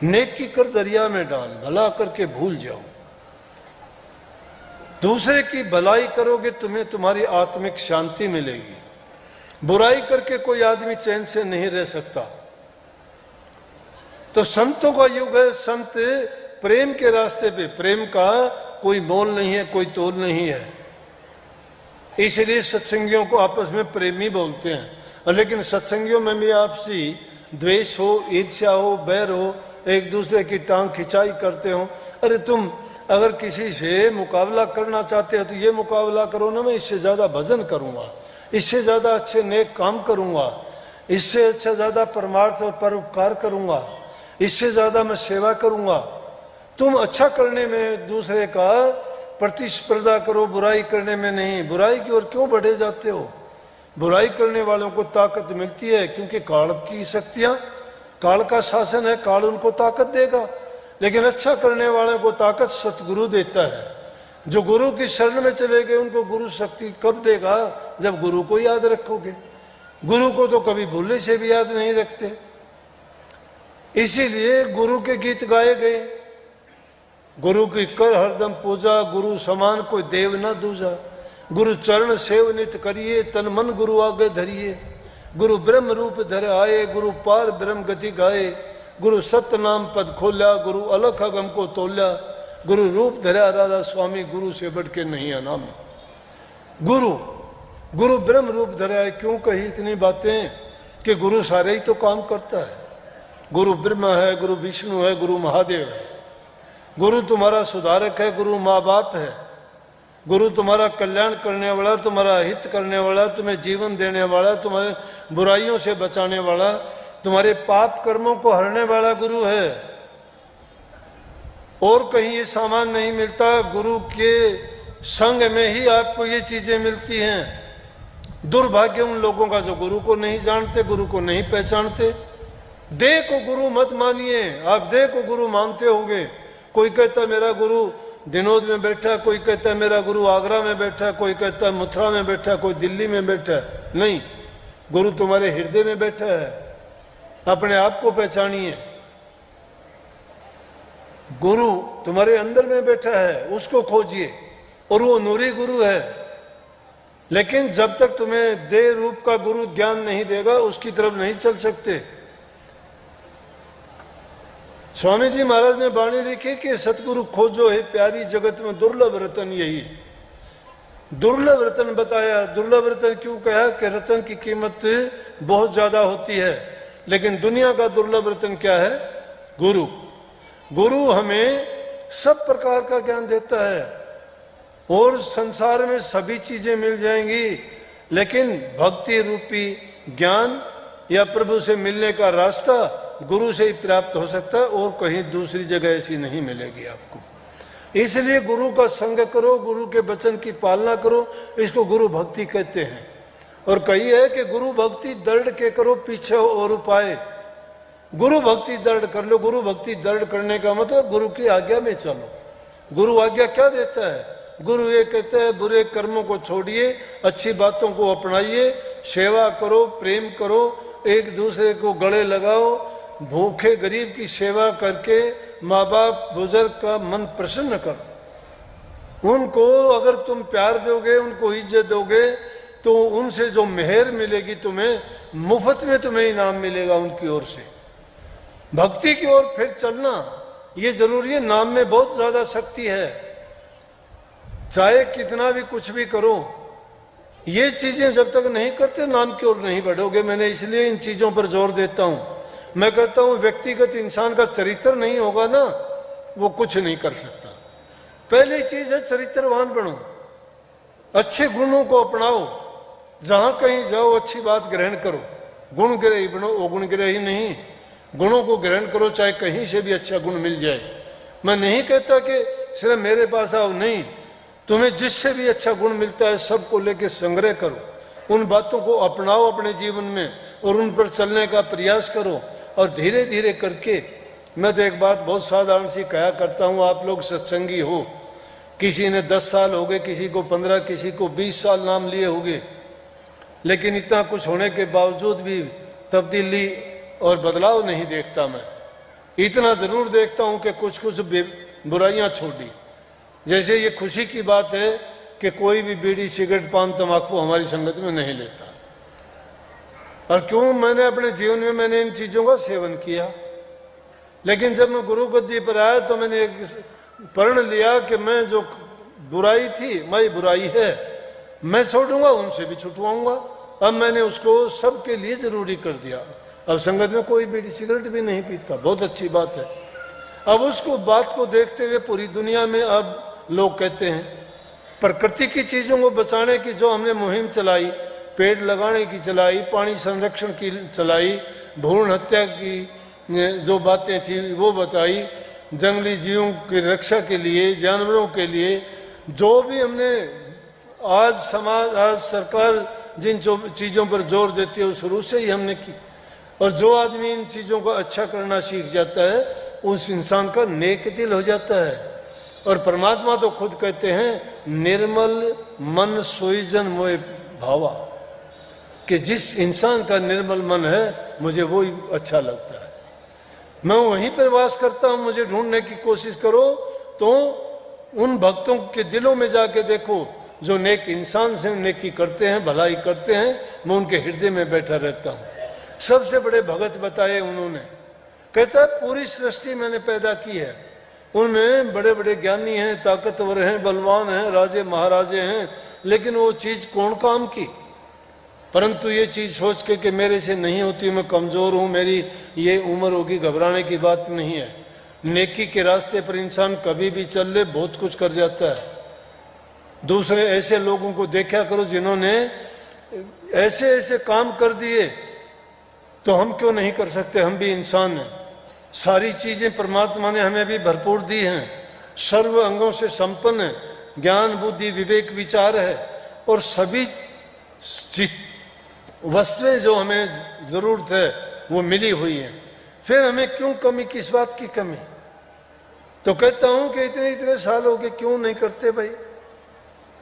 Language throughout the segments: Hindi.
नेकी कर दरिया में डाल, भला करके भूल जाओ। दूसरे की भलाई करोगे तुम्हें तुम्हारी आत्मिक शांति मिलेगी। बुराई करके कोई आदमी चैन से नहीं रह सकता। तो संतों का युग है। संत प्रेम के रास्ते पे, प्रेम का कोई मोल नहीं है, कोई तोल नहीं है। इसलिए सत्संगियों को आपस में प्रेमी बोलते हैं। और लेकिन सत्संगियों में भी आपसी द्वेष हो, ईर्ष्या हो, बैर हो, एक दूसरे की टांग खिंचाई करते हो। अरे तुम अगर किसी से मुकाबला करना चाहते हो तो ये मुकाबला करो ना, मैं इससे ज्यादा भजन करूंगा, इससे ज्यादा अच्छे नेक काम करूंगा, इससे अच्छा ज्यादा परमार्थ और परोपकार करूंगा, इससे ज्यादा मैं सेवा करूंगा। तुम अच्छा करने में दूसरे का प्रतिस्पर्धा करो, बुराई करने में नहीं। बुराई की ओर क्यों बढ़े जाते हो? बुराई करने वालों को ताकत मिलती है क्योंकि काल की शक्तियां, काल का शासन है, काल उनको ताकत देगा। लेकिन अच्छा करने वाले को ताकत सतगुरु देता है। जो गुरु की शरण में चले गए उनको गुरु शक्ति कब देगा? जब गुरु को याद रखोगे। गुरु को तो कभी भूलने से भी याद नहीं रखते। इसीलिए गुरु के गीत गाए गए। गुरु की कर हरदम पूजा, गुरु समान कोई देव न दूजा। गुरु चरण सेव नित करिए, तन मन गुरु आगे धरिए। गुरु ब्रह्म रूप धर आए, गुरु पार ब्रह्म गति गाए। गुरु सत्य नाम पद खोल्या, गुरु अलख अगम को तोल्या। गुरु रूप धरा राधा स्वामी, गुरु से बढ़ के नहीं अनाम। गुरु ब्रह्म रूप धरा है। क्यों कही इतनी बातें? कि गुरु सारे ही तो काम करता है। गुरु ब्रह्मा है, गुरु विष्णु है, गुरु महादेव है। गुरु तुम्हारा सुधारक है, गुरु माँ बाप है। गुरु तुम्हारा कल्याण करने वाला, तुम्हारा हित करने वाला, तुम्हें जीवन देने वाला, तुम्हारे बुराइयों से बचाने वाला, तुम्हारे पाप कर्मों को हरने वाला गुरु है। और कहीं ये सामान नहीं मिलता। गुरु के संग में ही आपको ये चीजें मिलती हैं। दुर्भाग्य उन लोगों का जो गुरु को नहीं जानते, गुरु को नहीं पहचानते। देह को गुरु मत मानिए। आप देह को गुरु मानते होंगे। कोई कहता है मेरा गुरु दिनोद में बैठा, कोई कहता है मेरा गुरु आगरा में बैठा, कोई कहता है मथुरा में बैठा, कोई दिल्ली में बैठा। नहीं, गुरु तुम्हारे हृदय में बैठा है। अपने आप को पहचानिए। गुरु तुम्हारे अंदर में बैठा है, उसको खोजिए। और वो नूरी गुरु है। लेकिन जब तक तुम्हें देह रूप का गुरु ज्ञान नहीं देगा, उसकी तरफ नहीं चल सकते। स्वामी जी महाराज ने वाणी लिखी कि सतगुरु खोजो है प्यारी, जगत में दुर्लभ रतन यही। दुर्लभ रतन बताया। दुर्लभ रतन क्यों कहा? कि रतन की कीमत बहुत ज्यादा होती है। लेकिन दुनिया का दुर्लभ रतन क्या है? गुरु। गुरु हमें सब प्रकार का ज्ञान देता है। और संसार में सभी चीजें मिल जाएंगी, लेकिन भक्ति रूपी ज्ञान या प्रभु से मिलने का रास्ता गुरु से ही प्राप्त हो सकता है। और कहीं दूसरी जगह ऐसी नहीं मिलेगी आपको। इसलिए गुरु का संग करो, गुरु के वचन की पालना करो। इसको गुरु भक्ति कहते हैं। और कही है कि गुरु भक्ति दृढ़ के करो, पीछे और उपाय। गुरु भक्ति दृढ़ कर लो। गुरु भक्ति दृढ़ करने का मतलब गुरु की आज्ञा में चलो। गुरु आज्ञा क्या देता है? गुरु ये कहता है बुरे कर्मों को छोड़िए, अच्छी बातों को अपनाइए, सेवा करो, प्रेम करो, एक दूसरे को गले लगाओ, भूखे गरीब की सेवा करके माँ बाप बुजुर्ग का मन प्रसन्न करो। उनको अगर तुम प्यार दोगे, उनको इज्जत दोगे, तो उनसे जो मेहर मिलेगी तुम्हें, मुफ्त में तुम्हें इनाम मिलेगा उनकी ओर से। भक्ति की ओर फिर चलना ये जरूरी है। नाम में बहुत ज्यादा शक्ति है। चाहे कितना भी कुछ भी करो, ये चीजें जब तक नहीं करते नाम की ओर नहीं बढ़ोगे। मैंने इसलिए इन चीजों पर जोर देता हूं। मैं कहता हूं व्यक्तिगत इंसान का चरित्र नहीं होगा ना, वो कुछ नहीं कर सकता। पहली चीज है चरित्रवान बनो, अच्छे गुणों को अपनाओ। जहां कहीं जाओ अच्छी बात ग्रहण करो। गुण ग्रही बनो, अगुण ग्रही नहीं। गुणों को ग्रहण करो, चाहे कहीं से भी अच्छा गुण मिल जाए। मैं नहीं कहता कि सिर्फ मेरे पास आओ, नहीं। तुम्हें जिससे भी अच्छा गुण मिलता है सबको लेके संग्रह करो। उन बातों को अपनाओ अपने जीवन में और उन पर चलने का प्रयास करो। और धीरे धीरे करके, मैं तो एक बात बहुत साधारण सी कहा करता हूं, आप लोग सत्संगी हो, किसी ने 10 साल हो गए, किसी को 15, किसी को 20 साल नाम लिए होंगे, लेकिन इतना कुछ होने के बावजूद भी तब्दीली और बदलाव नहीं देखता मैं। इतना जरूर देखता हूं कि कुछ कुछ बुराइयां छोड़ी। जैसे ये खुशी की बात है कि कोई भी बीड़ी सिगरेट पान तंबाकू हमारी संगत में नहीं लेता। और क्यों? मैंने अपने जीवन में मैंने इन चीजों का सेवन किया, लेकिन जब मैं गुरु गद्दी पर आया तो मैंने एक प्रण लिया कि मैं जो बुराई थी, मैं बुराई है, मैं छोड़ूंगा, उनसे भी छुटवाऊंगा। अब मैंने उसको सबके लिए जरूरी कर दिया। अब संगत में कोई बीड़ी सिगरेट भी नहीं पीता, बहुत अच्छी बात है। अब उसको बात को देखते हुए पूरी दुनिया में अब लोग कहते हैं प्रकृति की चीजों को बचाने की जो हमने मुहिम चलाई, पेड़ लगाने की चलाई, पानी संरक्षण की चलाई, भ्रूण हत्या की जो बातें थी वो बताई, जंगली जीवों की रक्षा के लिए, जानवरों के लिए जो भी हमने आज समाज, आज सरकार जिन जो चीजों पर जोर देती है वो शुरू से ही हमने की। और जो आदमी इन चीजों को अच्छा करना सीख जाता है उस इंसान का नेक दिल हो जाता है। और परमात्मा तो खुद कहते हैं निर्मल मन सोई जन मोए भावा, कि जिस इंसान का निर्मल मन है मुझे वो ही अच्छा लगता है, मैं वहीं पर वास करता हूं। मुझे ढूंढने की कोशिश करो तो उन भक्तों के दिलों में जाके देखो जो नेक इंसान से नेकी करते हैं, भलाई करते हैं, मैं उनके हृदय में बैठा रहता हूं। सबसे बड़े भगत बताए उन्होंने, कहता है पूरी सृष्टि मैंने पैदा की है, उनमें बड़े बड़े ज्ञानी हैं, ताकतवर हैं, बलवान हैं, राजे महाराजे हैं, लेकिन वो चीज कौन काम की? परंतु ये चीज सोच के कि मेरे से नहीं होती, मैं कमजोर हूं, मेरी ये उम्र होगी, घबराने की बात नहीं है। नेकी के रास्ते पर इंसान कभी भी चल ले बहुत कुछ कर जाता है। दूसरे ऐसे लोगों को देखा करो जिन्होंने ऐसे ऐसे काम कर दिए, तो हम क्यों नहीं कर सकते? हम भी इंसान हैं। सारी चीजें परमात्मा ने हमें भी भरपूर दी हैं, सर्व अंगों से संपन्न है, ज्ञान बुद्धि विवेक विचार है, और सभी वस्तुएं जो हमें जरूरत है वो मिली हुई है। फिर हमें क्यों कमी? किस बात की कमी? तो कहता हूं कि इतने इतने साल हो गए, क्यों नहीं करते भाई?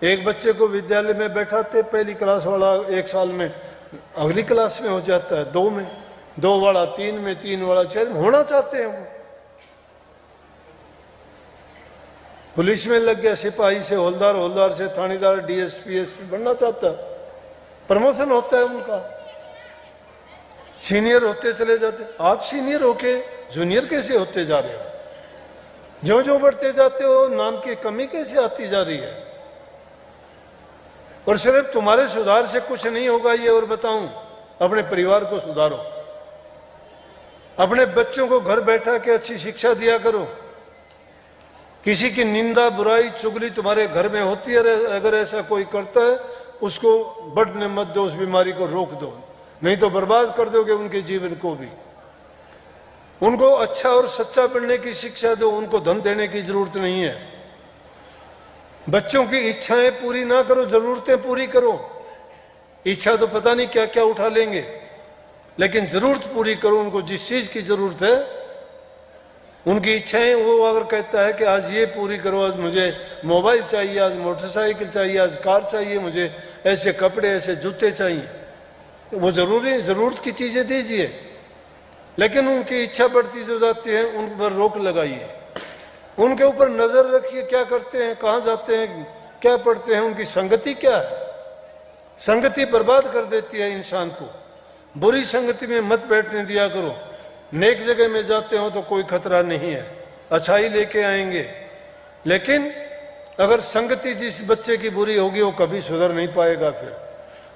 एक बच्चे को विद्यालय में बैठाते, पहली क्लास वाला एक साल में अगली क्लास में हो जाता है, 2 में, 2 वाला 3 में, 3 वाला 4 में होना चाहते हैं वो। पुलिस में लग गया, सिपाही से हवलदार, हवलदार से थानेदार, डीएसपी एसपी बनना चाहता है, प्रमोशन होता है उनका, सीनियर होते चले जाते। आप सीनियर होके जूनियर कैसे होते जा रहे हो? जो जो बढ़ते जाते हो नाम की कमी कैसे आती जा रही है? और सिर्फ तुम्हारे सुधार से कुछ नहीं होगा ये और बताऊं, अपने परिवार को सुधारो, अपने बच्चों को घर बैठा के अच्छी शिक्षा दिया करो। किसी की निंदा बुराई चुगली तुम्हारे घर में होती है, अगर ऐसा कोई करता है उसको बढ़ने मत दो, उस बीमारी को रोक दो, नहीं तो बर्बाद कर दोगे उनके जीवन को भी। उनको अच्छा और सच्चा बनने की शिक्षा दो, उनको धन देने की जरूरत नहीं है। बच्चों की इच्छाएं पूरी ना करो, जरूरतें पूरी करो। इच्छा तो पता नहीं क्या क्या उठा लेंगे, लेकिन जरूरत पूरी करो। उनको जिस चीज की जरूरत है, उनकी इच्छाएं, वो अगर कहता है कि आज ये पूरी करो, आज मुझे मोबाइल चाहिए, आज मोटरसाइकिल चाहिए, आज कार चाहिए, मुझे ऐसे कपड़े ऐसे जूते चाहिए, वो जरूरी जरूरत की चीजें दीजिए। लेकिन उनकी इच्छा बढ़ती जो जाती है उन पर रोक लगाइए, उनके ऊपर नजर रखिए, क्या करते हैं, कहाँ जाते हैं, क्या पढ़ते हैं, उनकी संगति क्या है। संगति बर्बाद कर देती है इंसान को। बुरी संगति में मत बैठने दिया करो। नेक जगह में जाते हो तो कोई खतरा नहीं है, अच्छाई लेके आएंगे। लेकिन अगर संगति जिस बच्चे की बुरी होगी वो कभी सुधर नहीं पाएगा। फिर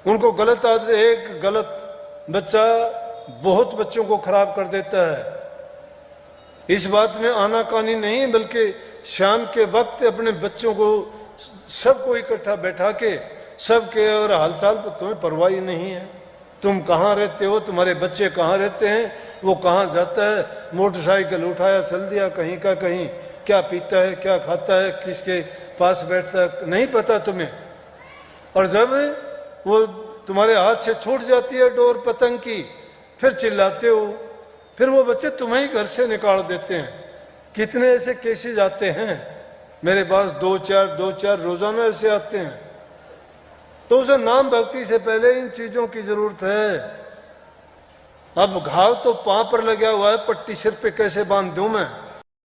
उनको गलत आदत, एक गलत बच्चा बहुत बच्चों को खराब कर देता है। इस बात में आनाकानी नहीं, बल्कि शाम के वक्त अपने बच्चों को सबको इकट्ठा बैठा के सबके और हालचाल पर तुम्हें परवाह नहीं है। तुम कहाँ रहते हो, तुम्हारे बच्चे कहाँ रहते हैं, वो कहाँ जाता है, मोटरसाइकिल उठाया चल दिया कहीं का कहीं, क्या पीता है, क्या खाता है, किसके पास बैठता है, नहीं पता तुम्हें। और जब वो तुम्हारे हाथ से छूट जाती है डोर पतंग की, फिर चिल्लाते हो, फिर वो बच्चे तुम्हें ही घर से निकाल देते हैं। कितने ऐसे केसेस आते हैं मेरे पास, 2-4 रोजाना ऐसे आते हैं। तो उसे नाम भक्ति से पहले इन चीजों की जरूरत है। अब घाव तो पांव पर लगा हुआ है, पट्टी सिर पे कैसे बांध दूं मैं?